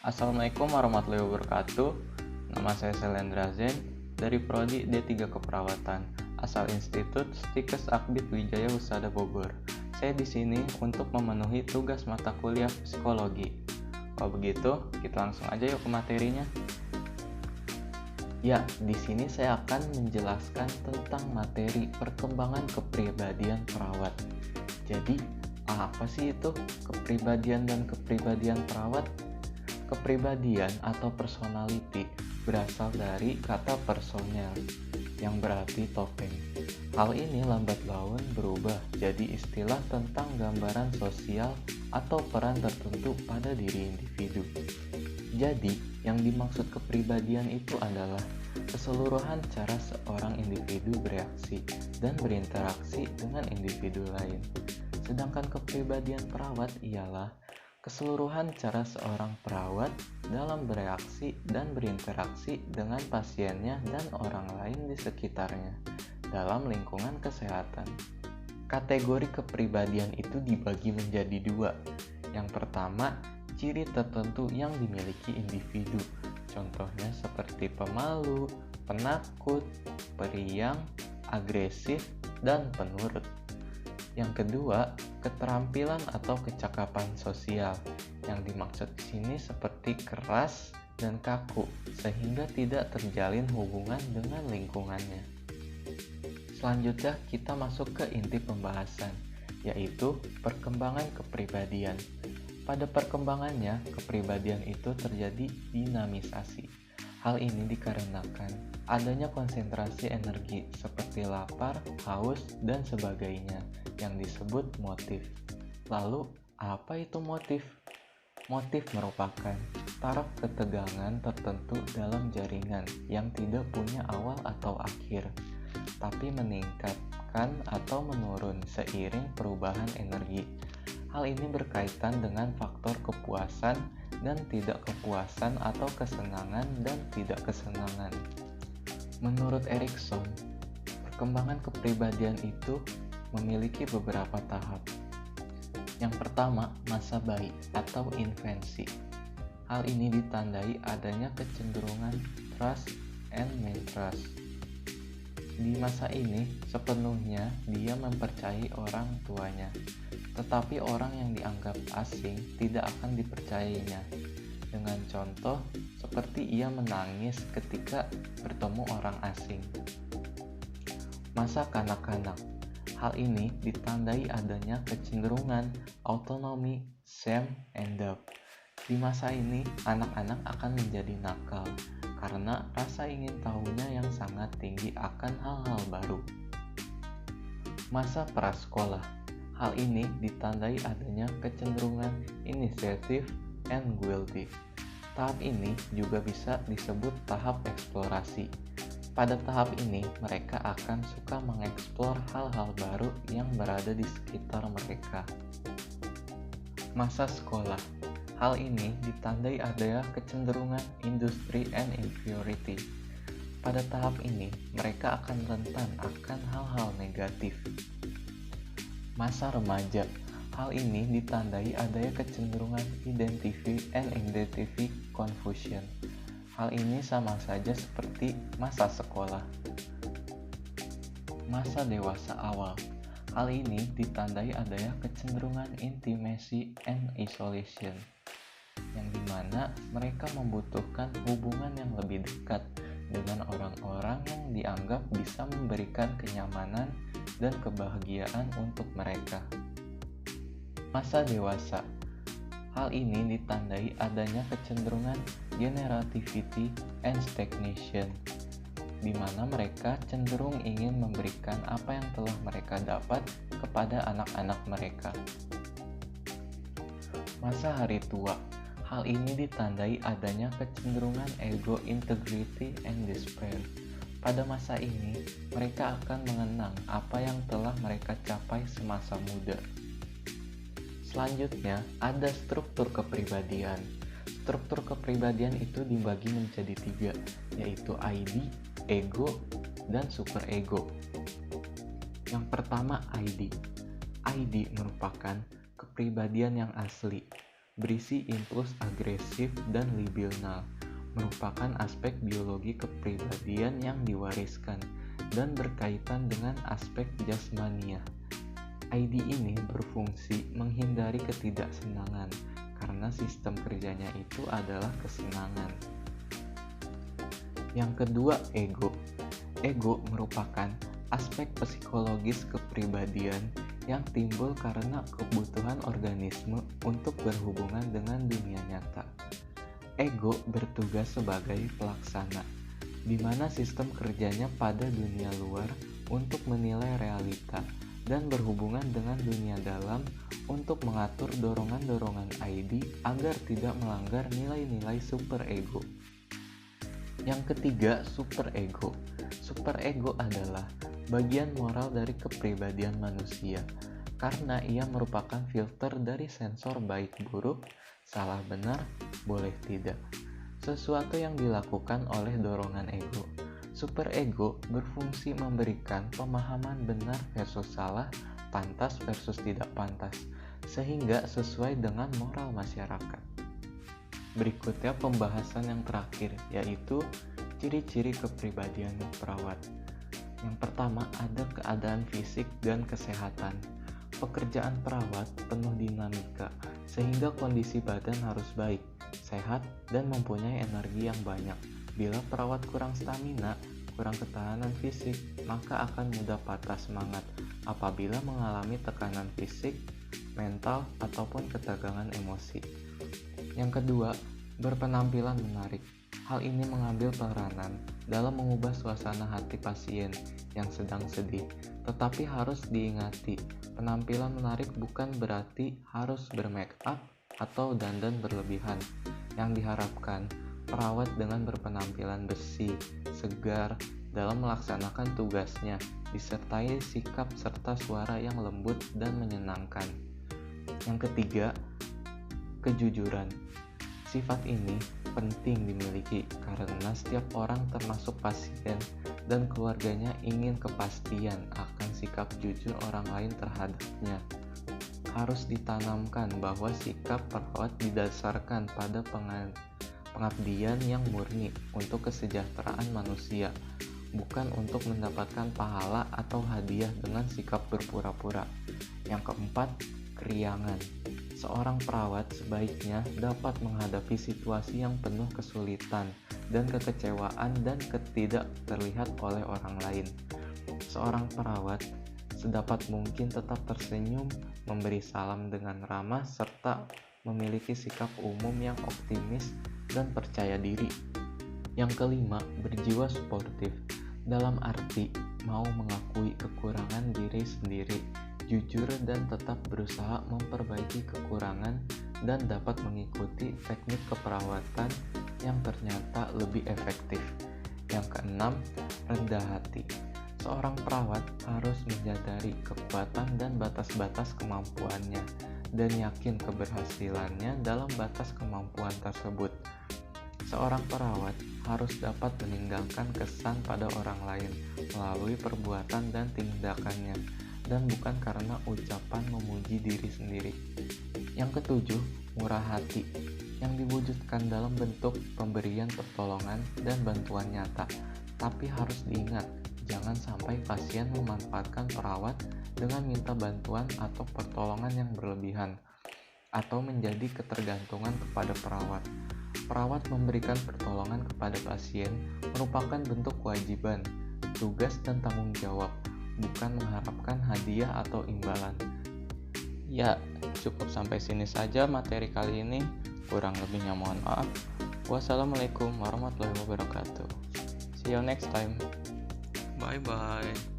Assalamualaikum warahmatullahi wabarakatuh. Nama saya Selendra Zen dari Prodi D3 Keperawatan, asal Institut Stikes Akbid Wijaya Husada Bogor. Saya di sini untuk memenuhi tugas mata kuliah psikologi. Kalau begitu, kita langsung aja yuk ke materinya. Ya, di sini saya akan menjelaskan tentang materi perkembangan kepribadian perawat. Jadi, apa sih itu kepribadian dan kepribadian perawat? Kepribadian atau personality berasal dari kata personel yang berarti topeng. Hal ini lambat laun berubah jadi istilah tentang gambaran sosial atau peran tertentu pada diri individu. Jadi, yang dimaksud kepribadian itu adalah keseluruhan cara seorang individu bereaksi dan berinteraksi dengan individu lain. Sedangkan kepribadian perawat ialah keseluruhan cara seorang perawat dalam bereaksi dan berinteraksi dengan pasiennya dan orang lain di sekitarnya dalam lingkungan kesehatan. Kategori kepribadian itu dibagi menjadi dua. Yang pertama, ciri tertentu yang dimiliki individu. Contohnya seperti pemalu, penakut, periang, agresif, dan penurut. Yang kedua, keterampilan atau kecakapan sosial. Yang dimaksud di sini seperti keras dan kaku, sehingga tidak terjalin hubungan dengan lingkungannya. Selanjutnya kita masuk ke inti pembahasan, yaitu perkembangan kepribadian. Pada perkembangannya, kepribadian itu terjadi dinamisasi. Hal ini dikarenakan adanya konsentrasi energi seperti lapar, haus, dan sebagainya yang disebut motif. Lalu, apa itu motif? Motif merupakan taraf ketegangan tertentu dalam jaringan yang tidak punya awal atau akhir, tapi meningkatkan atau menurun seiring perubahan energi. Hal ini berkaitan dengan faktor kepuasan dan tidak kepuasan atau kesenangan dan tidak kesenangan. Menurut Erikson, perkembangan kepribadian itu memiliki beberapa tahap. Yang pertama, masa bayi atau infansi. Hal ini ditandai adanya kecenderungan trust and mistrust. Di masa ini, sepenuhnya dia mempercayai orang tuanya, tetapi orang yang dianggap asing tidak akan dipercayainya. Dengan contoh, seperti ia menangis ketika bertemu orang asing. Masa kanak-kanak. Hal ini ditandai adanya kecenderungan autonomi, shame, and doubt. Di masa ini, anak-anak akan menjadi nakal karena rasa ingin tahunya yang sangat tinggi akan hal-hal baru. Masa prasekolah. Hal ini ditandai adanya kecenderungan inisiatif and guilty. Tahap ini juga bisa disebut tahap eksplorasi. Pada tahap ini, mereka akan suka mengeksplor hal-hal baru yang berada di sekitar mereka. Masa sekolah. Hal ini ditandai adanya kecenderungan industry and inferiority. Pada tahap ini, mereka akan rentan akan hal-hal negatif. Masa remaja. Hal ini ditandai adanya kecenderungan identity and identity confusion. Hal ini sama saja seperti masa sekolah. Masa dewasa awal. Hal ini ditandai adanya kecenderungan intimacy and isolation, yang dimana mereka membutuhkan hubungan yang lebih dekat dengan orang-orang yang dianggap bisa memberikan kenyamanan dan kebahagiaan untuk mereka. Masa dewasa. Hal ini ditandai adanya kecenderungan generativity and stagnation, di mana mereka cenderung ingin memberikan apa yang telah mereka dapat kepada anak-anak mereka. Masa hari tua. Hal ini ditandai adanya kecenderungan ego integrity and despair. Pada masa ini, mereka akan mengenang apa yang telah mereka capai semasa muda. Selanjutnya, ada struktur kepribadian. Struktur kepribadian itu dibagi menjadi 3, yaitu ID, ego, dan superego. Yang pertama, ID. ID merupakan kepribadian yang asli, berisi impuls agresif dan libidinal, merupakan aspek biologi kepribadian yang diwariskan dan berkaitan dengan aspek jasmania. ID ini berfungsi menghindari ketidaksenangan karena sistem kerjanya itu adalah kesenangan. Yang kedua, ego. Ego merupakan aspek psikologis kepribadian yang timbul karena kebutuhan organisme untuk berhubungan dengan dunia nyata. Ego bertugas sebagai pelaksana, di mana sistem kerjanya pada dunia luar untuk menilai realita dan berhubungan dengan dunia dalam untuk mengatur dorongan-dorongan ID agar tidak melanggar nilai-nilai superego. Yang ketiga, superego. Superego adalah bagian moral dari kepribadian manusia karena ia merupakan filter dari sensor baik buruk, salah benar, boleh tidak, sesuatu yang dilakukan oleh dorongan ego. Superego berfungsi memberikan pemahaman benar versus salah, pantas versus tidak pantas, sehingga sesuai dengan moral masyarakat. Berikutnya pembahasan yang terakhir, yaitu ciri-ciri kepribadian perawat. Yang pertama, ada keadaan fisik dan kesehatan. Pekerjaan perawat penuh dinamika, sehingga kondisi badan harus baik, sehat, dan mempunyai energi yang banyak. Bila perawat kurang stamina, kurang ketahanan fisik, maka akan mudah patah semangat apabila mengalami tekanan fisik, mental, ataupun ketegangan emosi. Yang kedua, berpenampilan menarik. Hal ini mengambil peranan dalam mengubah suasana hati pasien yang sedang sedih. Tetapi harus diingati, penampilan menarik bukan berarti harus bermake up atau dandan berlebihan. Yang diharapkan, perawat dengan berpenampilan bersih, segar dalam melaksanakan tugasnya, disertai sikap serta suara yang lembut dan menyenangkan. Yang ketiga, kejujuran. Sifat ini penting dimiliki karena setiap orang termasuk pasien dan keluarganya ingin kepastian akan sikap jujur orang lain terhadapnya. Harus ditanamkan bahwa sikap perawat didasarkan pada pengabdian yang murni untuk kesejahteraan manusia, bukan untuk mendapatkan pahala atau hadiah dengan sikap berpura-pura. Yang keempat, keriangan. Seorang perawat sebaiknya dapat menghadapi situasi yang penuh kesulitan dan kekecewaan dan tidak terlihat oleh orang lain. Seorang perawat sedapat mungkin tetap tersenyum, memberi salam dengan ramah, serta memiliki sikap umum yang optimis dan percaya diri. Yang kelima, berjiwa suportif. Dalam arti mau mengakui kekurangan diri sendiri, jujur dan tetap berusaha memperbaiki kekurangan dan dapat mengikuti teknik keperawatan yang ternyata lebih efektif. Yang keenam, rendah hati. Seorang perawat harus menyadari kekuatan dan batas-batas kemampuannya dan yakin keberhasilannya dalam batas kemampuan tersebut. Seorang perawat harus dapat meninggalkan kesan pada orang lain melalui perbuatan dan tindakannya, dan bukan karena ucapan memuji diri sendiri. Yang ketujuh, murah hati, yang diwujudkan dalam bentuk pemberian pertolongan dan bantuan nyata. Tapi harus diingat, jangan sampai pasien memanfaatkan perawat dengan minta bantuan atau pertolongan yang berlebihan, atau menjadi ketergantungan kepada perawat. Perawat memberikan pertolongan kepada pasien merupakan bentuk kewajiban, tugas dan tanggung jawab, bukan mengharapkan hadiah atau imbalan. Ya, cukup sampai sini saja materi kali ini. Kurang lebihnya mohon maaf. Wassalamualaikum warahmatullahi wabarakatuh. See you next time. Bye bye.